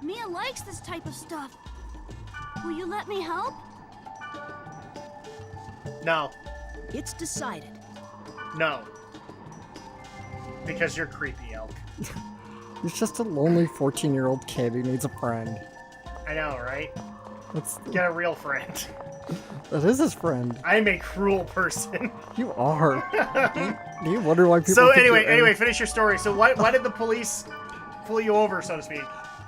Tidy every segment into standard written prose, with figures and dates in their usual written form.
Mia likes this type of stuff. Will you let me help? No. It's decided. No. Because you're creepy, Elk. He's just a lonely 14-year-old kid who needs a friend. I know, right? That's, Get a real friend. that is his friend. I'm a cruel person. You are. Do you wonder why people So think anyway, finish your story. So why did the police pull you over, so to speak?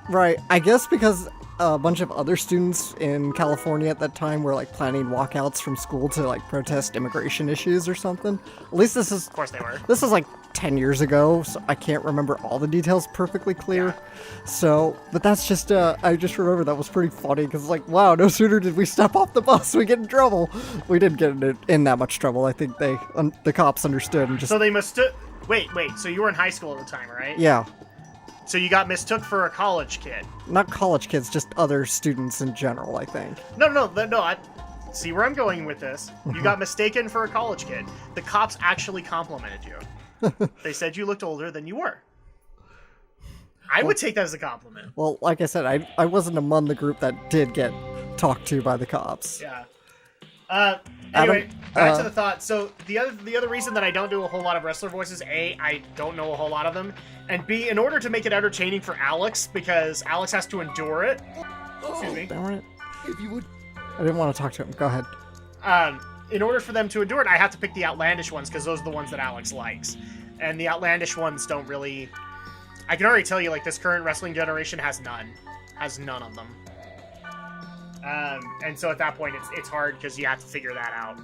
Right, I guess because a bunch of other students in California at that time were like planning walkouts from school to like protest immigration issues or something. At least this is, Of course they were. this is like 10 years ago, so I can't remember all the details perfectly clear. Yeah. So, but that's just, I just remember that was pretty funny because like, wow, no sooner did we step off the bus, we get in trouble. We didn't get in that much trouble. I think the cops understood and just... So they wait, so you were in high school at the time, right? Yeah. So you got mistook for a college kid. Not college kids, just other students in general, I think. No, I see where I'm going with this. You got mistaken for a college kid. The cops actually complimented you. They said you looked older than you were. I would take that as a compliment. Well, like I said, I wasn't among the group that did get talked to by the cops. Yeah. Anyway, back to the thought. So the other reason that I don't do a whole lot of wrestler voices, A, I don't know a whole lot of them, and B, in order to make it entertaining for Alex, because Alex has to endure it. Excuse me. Darn it. If you would... I didn't want to talk to him. Go ahead. In order for them to endure it, I have to pick the outlandish ones, because those are the ones that Alex likes. And the outlandish ones don't really... I can already tell you, like, this current wrestling generation has none. Has none of them. And so at that point, it's hard, because you have to figure that out.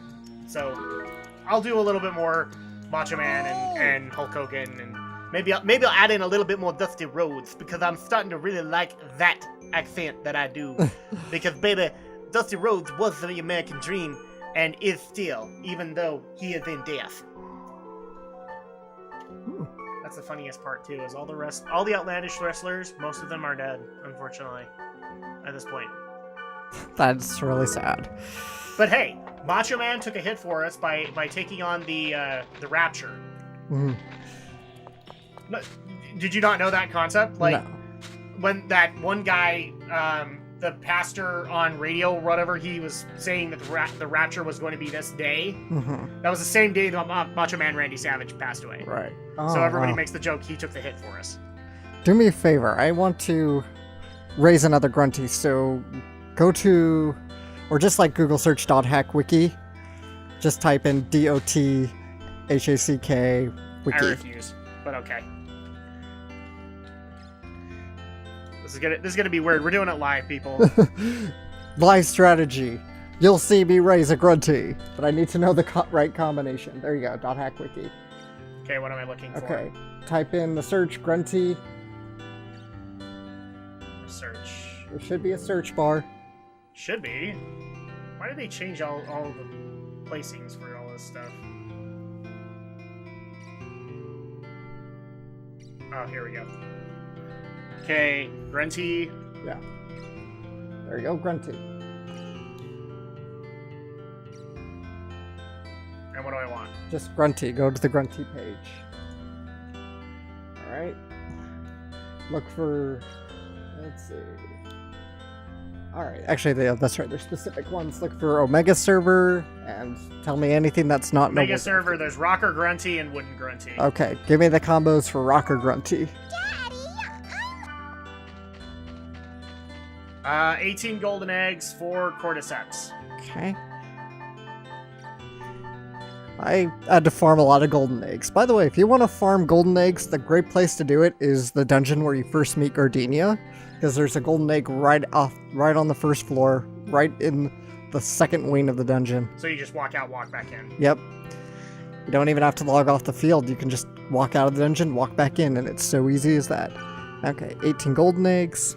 So I'll do a little bit more Macho Man and Hulk Hogan, and maybe I'll add in a little bit more Dusty Rhodes, because I'm starting to really like that accent that I do. Because, baby, Dusty Rhodes was the American dream, and is still, even though he is in death. That's the funniest part too, is all the outlandish wrestlers, most of them are dead, unfortunately, at this point. That's really sad. But hey, Macho Man took a hit for us by taking on the Rapture. Mm-hmm. No, did you not know that concept? Like, no. When that one guy, the pastor on radio, whatever, he was saying that the Rapture was going to be this day. Mm-hmm. That was the same day that Macho Man Randy Savage passed away. Right. So everybody wow. makes the joke he took the hit for us. Do me a favor. I want to raise another grunty, so go to, or just like Google search .hackwiki. Just type in DOTHACK wiki. I refuse, but okay. This is gonna be weird. We're doing it live, people. Live strategy. You'll see me raise a grunty, but I need to know the right combination. There you go, .hackwiki. Okay, what am I looking for? Okay, type in the search grunty. Search. There should be a search bar. Should be. Why did they change all the placings for all this stuff? Oh, here we go. Okay, Grunty. Yeah. There you go, grunty. And what do I want? Just grunty. Go to the grunty page. Alright. Look for... Let's see. Alright, actually, that's right. There's specific ones. Look for Omega Server, and tell me anything that's not... Omega Server, there's Rocker Grunty and Wooden Grunty. Okay, give me the combos for Rocker Grunty. 18 golden eggs, 4 cordyceps. Okay. I had to farm a lot of golden eggs. By the way, if you want to farm golden eggs, the great place to do it is the dungeon where you first meet Gardenia, because there's a golden egg right on the first floor, right in the second wing of the dungeon. So you just walk out, walk back in. Yep. You don't even have to log off the field. You can just walk out of the dungeon, walk back in, and it's so easy as that. Okay, 18 golden eggs.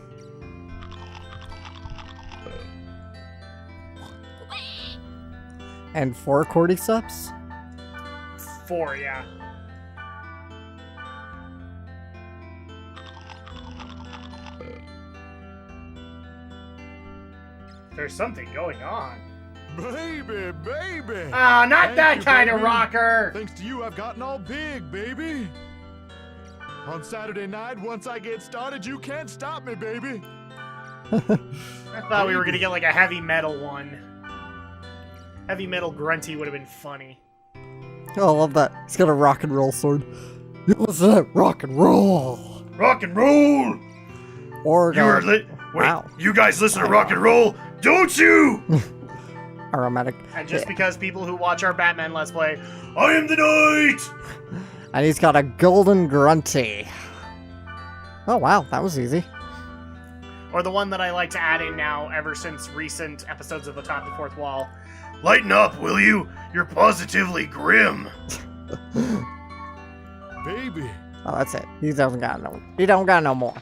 And 4 cordyceps? 4, yeah. There's something going on. Baby! Ah, not Thank that you, kind of baby. rocker! Thanks to you, I've gotten all big, baby. On Saturday night, once I get started, you can't stop me, baby. I thought we were gonna get like a heavy metal one. Heavy metal grunty would have been funny. Oh, I love that. He's got a rock and roll sword. You listen to rock and roll. Rock and roll! Organ. Wait, Wow. you guys listen to rock and roll, don't you? Aromatic. And just because people who watch our Batman Let's Play, I am the knight! And he's got a golden grunty. Oh, wow. That was easy. Or the one that I like to add in now ever since recent episodes of Atop the Fourth Wall. Lighten up, will you? You're positively grim. Baby. Oh, that's it. He don't got no more.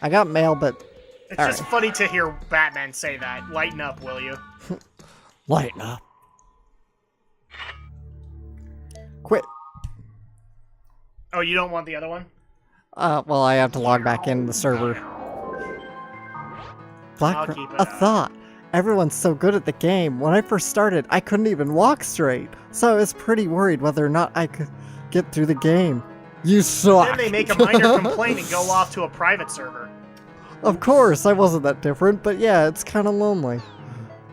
I got mail, but It's just funny to hear Batman say that. Lighten up, will you? lighten up. Quit. Oh, you don't want the other one? Well, I have to log back in the server. I'll keep it a up. thought. Everyone's so good at the game. When I first started, I couldn't even walk straight. So I was pretty worried whether or not I could get through the game. You suck. Then they make a minor complaint and go off to a private server. Of course, I wasn't that different, but yeah, it's kind of lonely.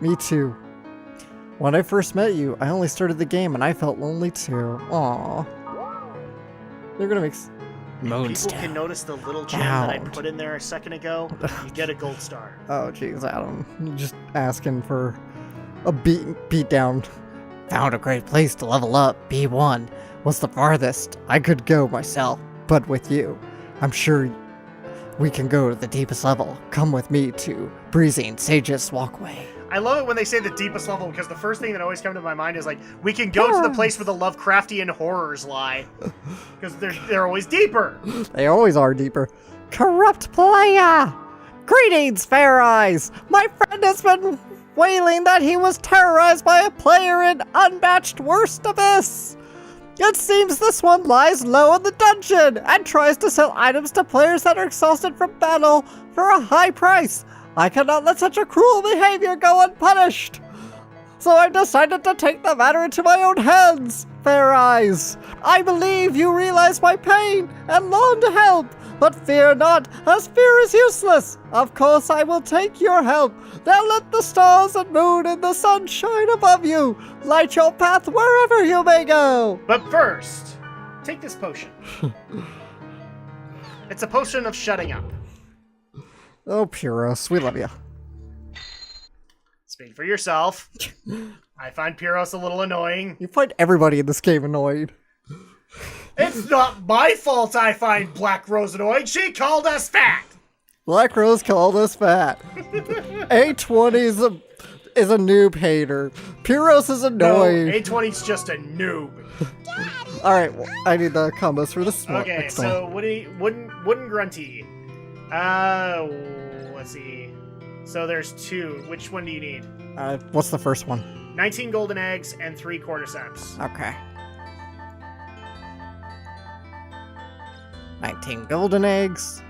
Me too. When I first met you, I only started the game and I felt lonely too. Aww. They're gonna make People can notice the little gem that I put in there a second ago. You get a gold star. Oh jeez, Adam. You're just asking for a beat down. Found a great place to level up. B1 was the farthest I could go myself, but with you, I'm sure we can go to the deepest level. Come with me to Breezing Sage's Walkway. I love it when they say the deepest level because the first thing that always comes to my mind is like, we can go to the place where the Lovecraftian horrors lie. Because they're always deeper. They always are deeper. Corrupt player! Greetings, Fair Eyes! My friend has been wailing that he was terrorized by a player in unmatched worst abyss. It seems this one lies low in the dungeon and tries to sell items to players that are exhausted from battle for a high price. I cannot let such a cruel behavior go unpunished. So I've decided to take the matter into my own hands, Fair Eyes. I believe you realize my pain and long to help, but fear not, as fear is useless. Of course I will take your help. Now let the stars and moon and the sun shine above you. Light your path wherever you may go. But first, take this potion. It's a potion of shutting up. Oh, Puros, we love you. Speak for yourself. I find Pyros a little annoying. You find everybody in this game annoyed. It's not my fault I find Black Rose annoying. She called us fat. Black Rose called us fat. A20 is a noob hater. Pyros is annoying. No, A20's just a noob. Alright, well, I need the combos for this one. Okay, next so one. wooden grunty. Let's see. So there's two. Which one do you need? What's the first one? 19 golden eggs and 3 cordyceps. Okay. 19 golden eggs.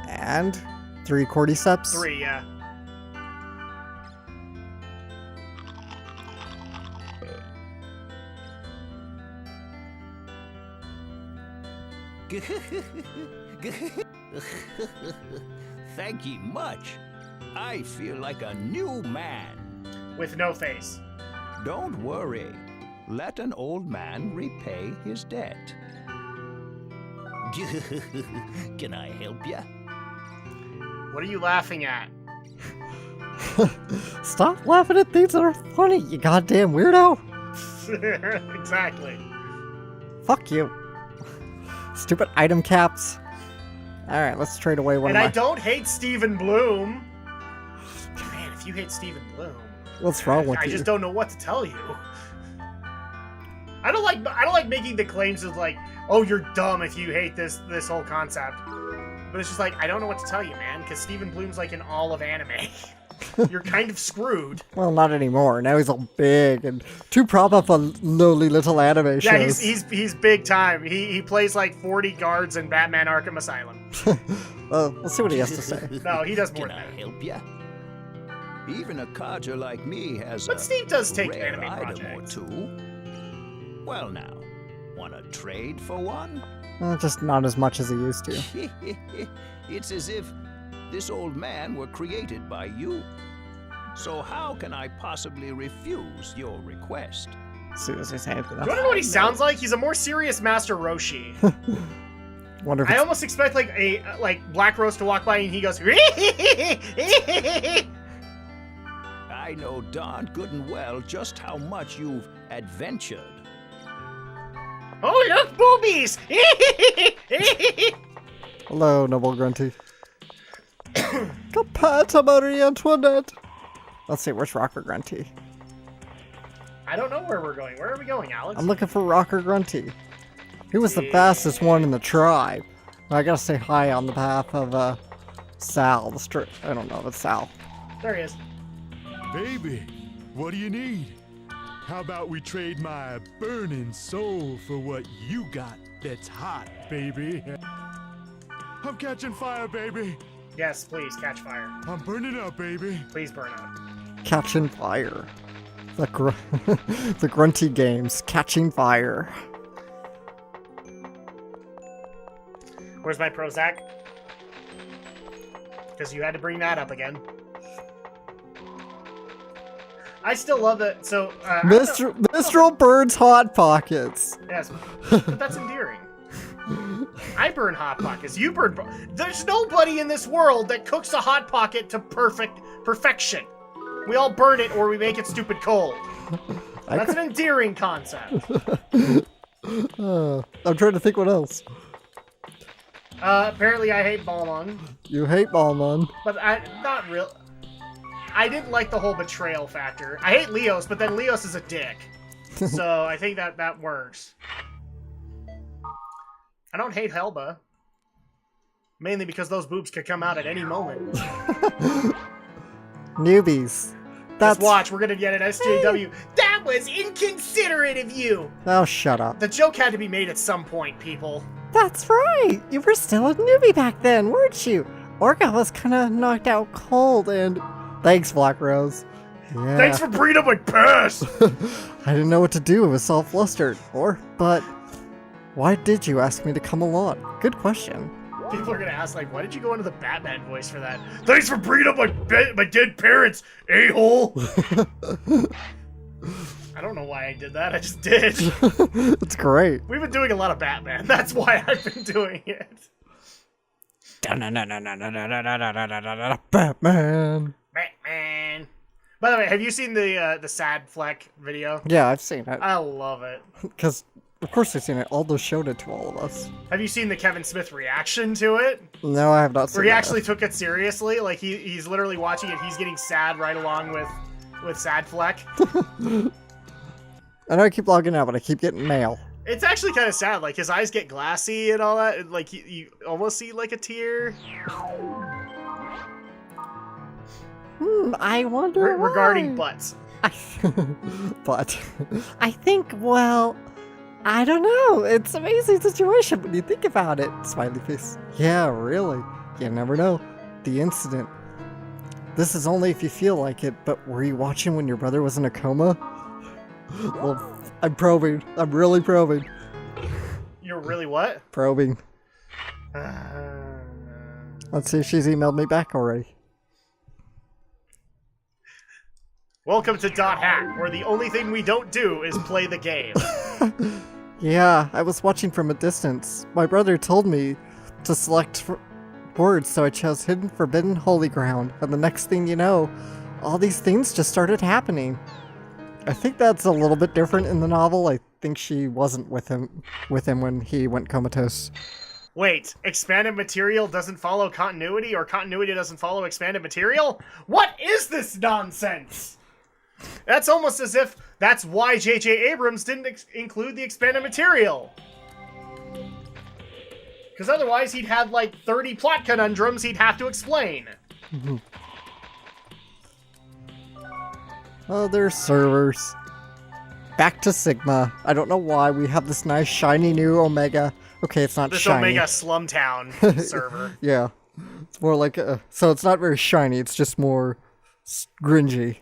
And 3 cordyceps. 3, yeah. Thank you much. I feel like a new man. With no face. Don't worry. Let an old man repay his debt. Can I help ya? What are you laughing at? Stop laughing at things that are funny, you goddamn weirdo. Exactly. Fuck you. Stupid item caps. Alright, let's trade away one And of I my... don't hate Stephen Bloom. Man, if you hate Stephen Bloom, What's wrong with I you? just don't know what to tell you. I don't like making the claims of like, oh, you're dumb if you hate this whole concept. But it's just like, I don't know what to tell you, man, because Stephen Bloom's like in all of anime. You're kind of screwed. Well, not anymore. Now he's all big and too prop up on lowly little anime shows. Yeah, he's big time. He plays like 40 guards in Batman Arkham Asylum. Well, let's see what he has to say. No, he does more Can than I that. help ya? Even a codger like me has But a Steve does take rare anime item projects. or two. Well now, wanna trade for one? Just not as much as he used to. It's as if this old man were created by you. So how can I possibly refuse your request? As soon as I say it. Do you want to know what he sounds like? He's a more serious Master Roshi. Wonder if I it's... almost expect like Black Rose to walk by and he goes. I know darn good and well just how much you've adventured. Oh, look, boobies! Hello, noble Grunty. Capata Marie Antoinette. Let's see, where's Rocker Grunty? I don't know where we're going. Where are we going, Alex? I'm looking for Rocker Grunty. He was the fastest one in the tribe. I gotta say hi on the behalf of Sal. I don't know if it's Sal. There he is. Baby, what do you need? How about we trade my burning soul for what you got that's hot, baby? I'm catching fire, baby. Yes, please, catch fire. I'm burning up, baby. Please burn up. Catching fire. The Grunty games. Catching fire. Where's my Prozac? Because you had to bring that up again. I still love that. So, Mistral burns Hot Pockets. Yes, but that's endearing. I burn Hot Pockets. You burn... There's nobody in this world that cooks a Hot Pocket to perfection. We all burn it or we make it stupid cold. That's an endearing concept. I'm trying to think what else. Apparently I hate Balmung. You hate Balmung. But not real. I didn't like the whole betrayal factor. I hate Leos, but then Leos is a dick. So I think that works. I don't hate Helba. Mainly because those boobs could come out at any moment. Newbies. Just watch, we're gonna get an SJW. That was inconsiderate of you! Oh, shut up. The joke had to be made at some point, people. That's right. You were still a newbie back then, weren't you? Orca was kind of knocked out cold and... Thanks, Black Rose. Yeah. Thanks for bringing up my past! I didn't know what to do. I was all flustered. But why did you ask me to come along? Good question. People are gonna ask, like, why did you go into the Batman voice for that? Thanks for bringing up my dead parents, a-hole! I don't know why I did that, I just did. It's great. We've been doing a lot of Batman, that's why I've been doing it. Batman. Batman. By the way, have you seen the Sad Fleck video? Yeah, I've seen it. I love it. Because, of course I've seen it. Aldo showed it to all of us. Have you seen the Kevin Smith reaction to it? No, I have not seen it. Where he actually took it seriously? Like, he's literally watching it, he's getting sad right along with Sad Fleck. I know I keep logging out, but I keep getting mail. It's actually kind of sad. Like, his eyes get glassy and all that. Like, you almost see, like, a tear. I wonder why. Regarding butts. But I think, well, I don't know. It's an amazing situation when you think about it. Smiley face. Yeah, really. You never know. The incident. This is only if you feel like it, but were you watching when your brother was in a coma? Well, I'm probing. I'm really probing. You're really what? Probing. Let's see if she's emailed me back already. Welcome to Dot Hack, where the only thing we don't do is play the game. Yeah, I was watching from a distance. My brother told me to select words, so I chose Hidden, Forbidden, Holy Ground. And the next thing you know, all these things just started happening. I think that's a little bit different in the novel. I think she wasn't with him when he went comatose. Wait, expanded material doesn't follow continuity, or continuity doesn't follow expanded material? What is this nonsense? That's almost as if that's why J.J. Abrams didn't include the expanded material. Because otherwise he'd have like 30 plot conundrums he'd have to explain. Oh, there's servers. Back to Sigma. I don't know why we have this nice shiny new Omega. Okay, it's not This shiny. Omega Slumtown server. Yeah. It's more like so it's not very shiny, it's just more Grungy.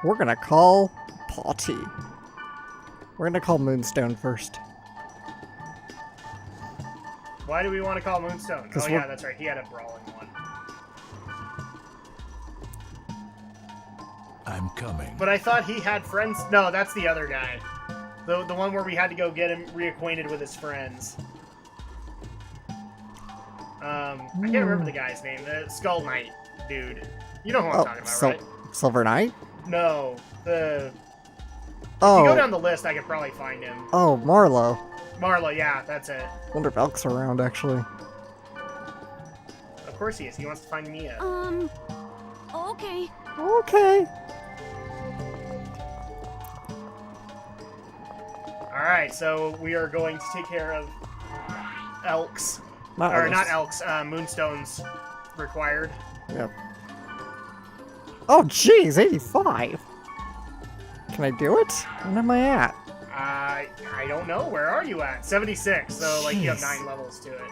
We're gonna call Potty. We're gonna call Moonstone first. Why do we want to call Moonstone? 'Cause Oh yeah, we're- that's right. He had a brawling one. I'm coming. But I thought he had friends. No, that's the other guy. The one where we had to go get him reacquainted with his friends. I can't remember the guy's name. The Skull Knight dude. You know who I'm talking about, right? Silver Knight? No, the. If Oh. you go down the list, I could probably find him. Oh, Marlowe. Marlo, yeah, that's it. Wonder if Elk's around, actually. Of course he is. He wants to find Mia. Okay. Okay. Alright, so we are going to take care of Elks. Not Or Elks. not Elks, Moonstones required. Yep. Oh, jeez, 85. Can I do it? Where am I at? I don't know. Where are you at? 76, so like you have Jeez. 9 levels to it.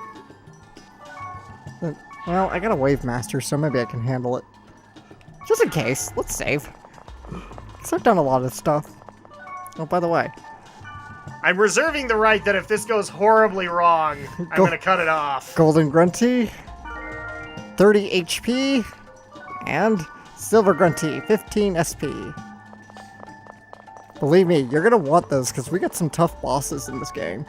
Well, I got a Wave Master, so maybe I can handle it. Just in case. Let's save. Because I've done a lot of stuff. Oh, by the way. I'm reserving the right that if this goes horribly wrong, I'm Go- gonna cut it off. Golden Grunty, 30 HP, and Silver Grunty, 15 SP. Believe me, you're gonna want those because we got some tough bosses in this game.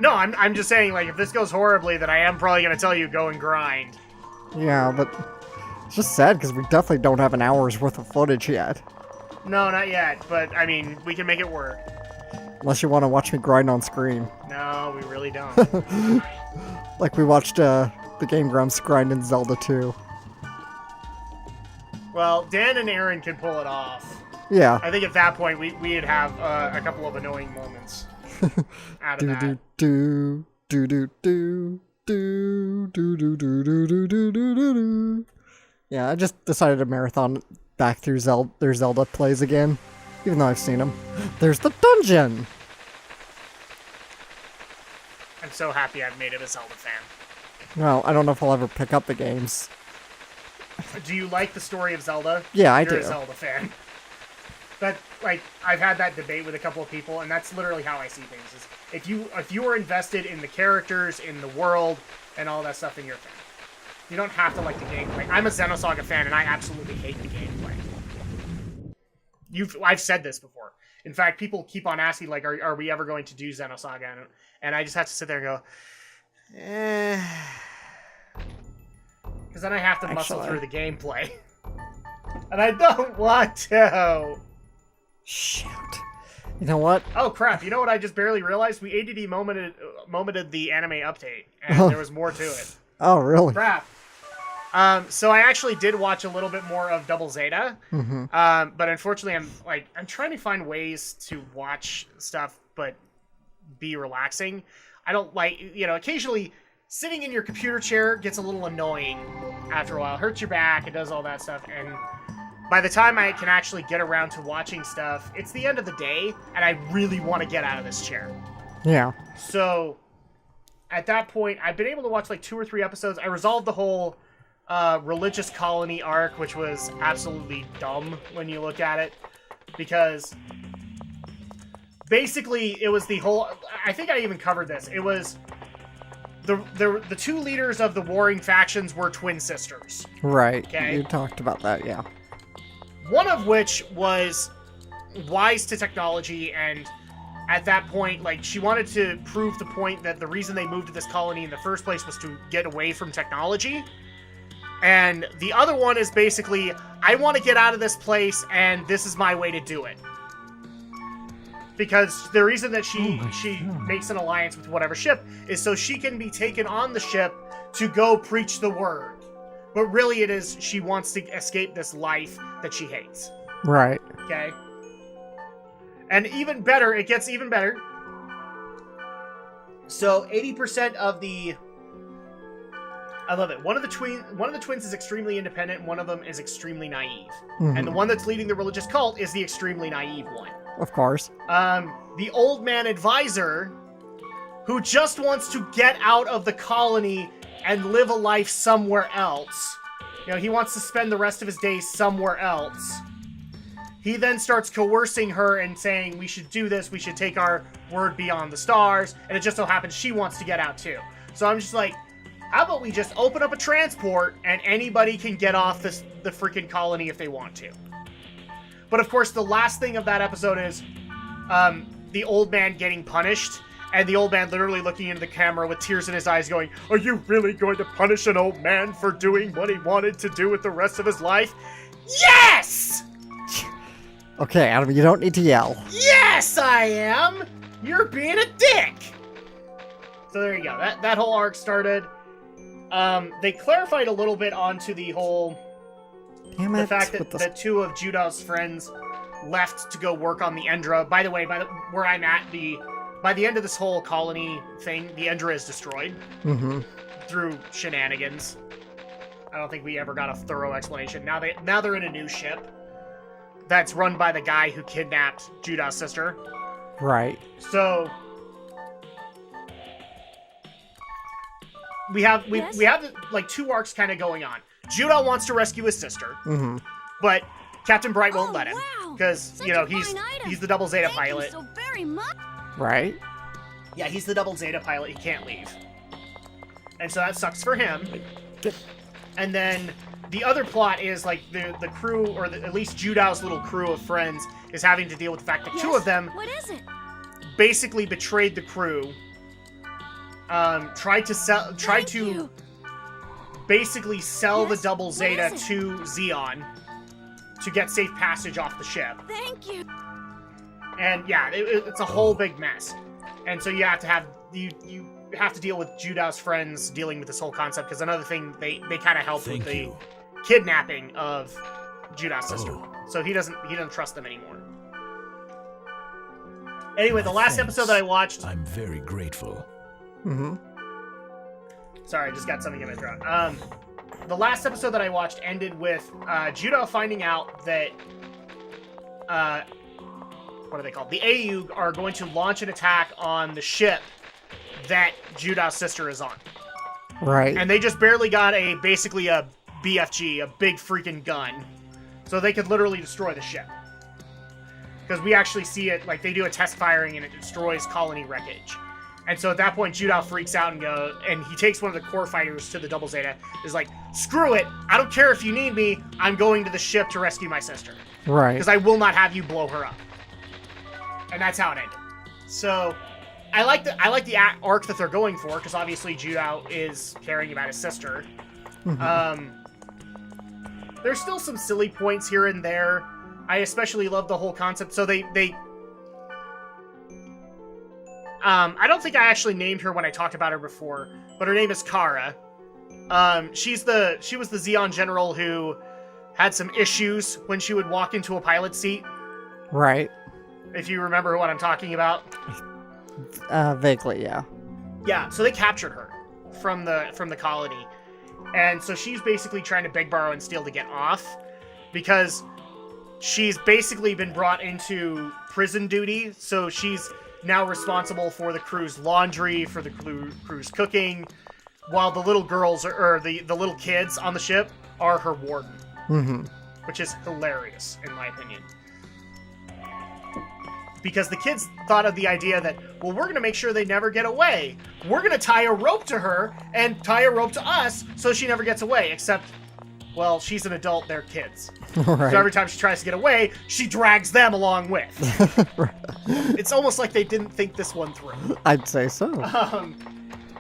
No, I'm just saying, like, if this goes horribly, then I am probably gonna tell you go and grind. Yeah, but it's just sad because we definitely don't have an hour's worth of footage yet. No, not yet, but I mean, we can make it work. Unless you want to watch me grind on screen. No, we really don't. Like we watched the Game Grumps grind in Zelda 2. Well, Dan and Aaron can pull it off. Yeah. I think at that point, we'd have a couple of annoying moments out of Do that. do do do do do do do do do do do do do do. Yeah, I just decided to marathon back through their Zelda plays again, even though I've seen them. There's the dungeon. I'm so happy I've made it a Zelda fan. Well, I don't know if I'll ever pick up the games. Do you like the story of Zelda? Yeah, I You're do. a Zelda fan. But like, I've had that debate with a couple of people, and that's literally how I see things. Is if you are invested in the characters, in the world, and all that stuff, then you're a fan. You don't have to like the gameplay. I'm a Xenosaga fan, and I absolutely hate the gameplay. I've said this before. In fact, people keep on asking, like, are we ever going to do Xenosaga? And I just have to sit there and go, because then I have to muscle Actually- through the gameplay. And I don't want to. Shoot. You know what? Oh crap! You know what I just barely realized? We ADD momented the anime update, and there was more to it. Oh, really? Crap. So I actually did watch a little bit more of Double Zeta, but unfortunately, I'm trying to find ways to watch stuff but be relaxing. I don't like, occasionally sitting in your computer chair gets a little annoying after a while. It hurts your back. It does all that stuff, and by the time I can actually get around to watching stuff, it's the end of the day, and I really want to get out of this chair. Yeah. So, at that point, I've been able to watch like 2 or 3 episodes. I resolved the whole religious colony arc, which was absolutely dumb when you look at it, because basically it was the whole. I think I even covered this. It was the 2 leaders of the warring factions were twin sisters. Right. Okay. You talked about that, yeah. One of which was wise to technology, and at that point, like, she wanted to prove the point that the reason they moved to this colony in the first place was to get away from technology. And the other one is basically, I want to get out of this place, and this is my way to do it. Because the reason that she makes an alliance with whatever ship is so she can be taken on the ship to go preach the word. But really it is, she wants to escape this life that she hates. Right. Okay? And even better, it gets even better. So 80% of the... I love it. One of the twins is extremely independent, and one of them is extremely naive. And the one that's leading the religious cult is the extremely naive one. Of course. The old man advisor who just wants to get out of the colony and live a life somewhere else. You know, he wants to spend the rest of his days somewhere else. He then starts coercing her and saying, we should do this, we should take our word beyond the stars, and it just so happens she wants to get out too. So I'm just like, how about we just open up a transport and anybody can get off the freaking colony if they want to. But of course, the last thing of that episode is the old man getting punished, and the old man literally looking into the camera with tears in his eyes going, are you really going to punish an old man for doing what he wanted to do with the rest of his life? Yes! Okay, Adam, you don't need to yell. Yes, I am! You're being a dick! So there you go. That whole arc started. They clarified a little bit onto the whole... Damn it. The fact that two of Judah's friends left to go work on the Endra. By the way, where I'm at, by the end of this whole colony thing, the Endra is destroyed. Mm-hmm. Through shenanigans. I don't think we ever got a thorough explanation. Now they're in a new ship that's run by the guy who kidnapped Judah's sister. Right. So we have like two arcs kind of going on. Judah wants to rescue his sister, but Captain Bright won't let him because he's the Double Zeta pilot. Thank you so very much. Right. Yeah, he's the Double Zeta pilot. He can't leave, and so that sucks for him. And then the other plot is like the crew, or at least Judah's little crew of friends, is having to deal with the fact that two of them What is it? basically betrayed the crew. Tried to basically sell the Double Zeta to Xeon to get safe passage off the ship. Thank you. And yeah, it's a whole big mess. And so you have to deal with Judah's friends dealing with this whole concept, because another thing, they kind of helped with the kidnapping of Judah's sister. So he doesn't trust them anymore. Anyway, the last episode that I watched... I'm very grateful. Sorry, I just got something in my throat. The last episode that I watched ended with Judah finding out that... what are they called? The AU are going to launch an attack on the ship that Judah's sister is on. Right. And they just barely got basically a BFG, a big freaking gun. So they could literally destroy the ship. Because we actually see it, like, they do a test firing and it destroys colony wreckage. And so at that point, Judah freaks out and he takes one of the core fighters to the Double Zeta. Is like, screw it, I don't care if you need me, I'm going to the ship to rescue my sister. Right. Because I will not have you blow her up. And that's how it ended. So, I like the arc that they're going for, because obviously Judah is caring about his sister. There's still some silly points here and there. I especially love the whole concept. So I don't think I actually named her when I talked about her before, but her name is Kara. She was the Xeon general who had some issues when she would walk into a pilot seat. Right. If you remember what I'm talking about. Vaguely, yeah. Yeah, so they captured her from the colony. And so she's basically trying to beg, borrow, and steal to get off, because she's basically been brought into prison duty, so she's now responsible for the crew's laundry, for the crew's cooking, while the little girls, or the little kids on the ship, are her warden. Which is hilarious, in my opinion. Because the kids thought of the idea that, well, we're going to make sure they never get away. We're going to tie a rope to her and tie a rope to us so she never gets away. Except, well, she's an adult, they're kids. Right. So every time she tries to get away, she drags them along with. It's almost like they didn't think this one through. I'd say so.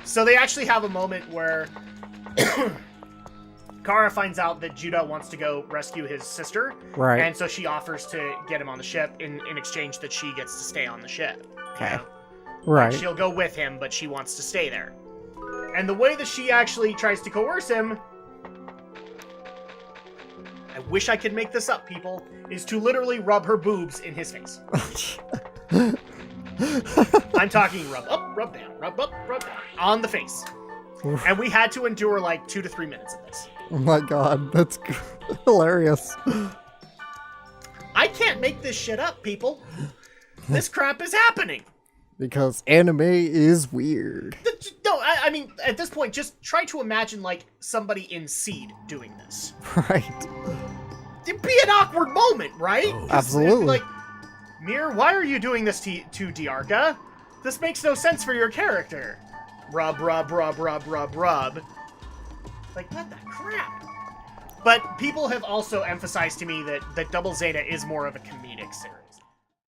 So they actually have a moment where Kara finds out that Judah wants to go rescue his sister. Right. And so she offers to get him on the ship in exchange that she gets to stay on the ship. Okay. You know? Right. Like, she'll go with him, but she wants to stay there. And the way that she actually tries to coerce him, I wish I could make this up, people, is to literally rub her boobs in his face. I'm talking rub up, rub down, rub up, rub down, on the face. And we had to endure like 2 to 3 minutes of this. Oh my god, that's hilarious. I can't make this shit up, people. This crap is happening. Because anime is weird. No, I mean, at this point, just try to imagine, like, somebody in Seed doing this. Right. It'd be an awkward moment, right? Oh. Absolutely. Like, Mir, why are you doing this to Diarca? This makes no sense for your character. Rub, rub, rub, rub, rub, rub. Like, what the crap? But people have also emphasized to me that Double Zeta is more of a comedic series.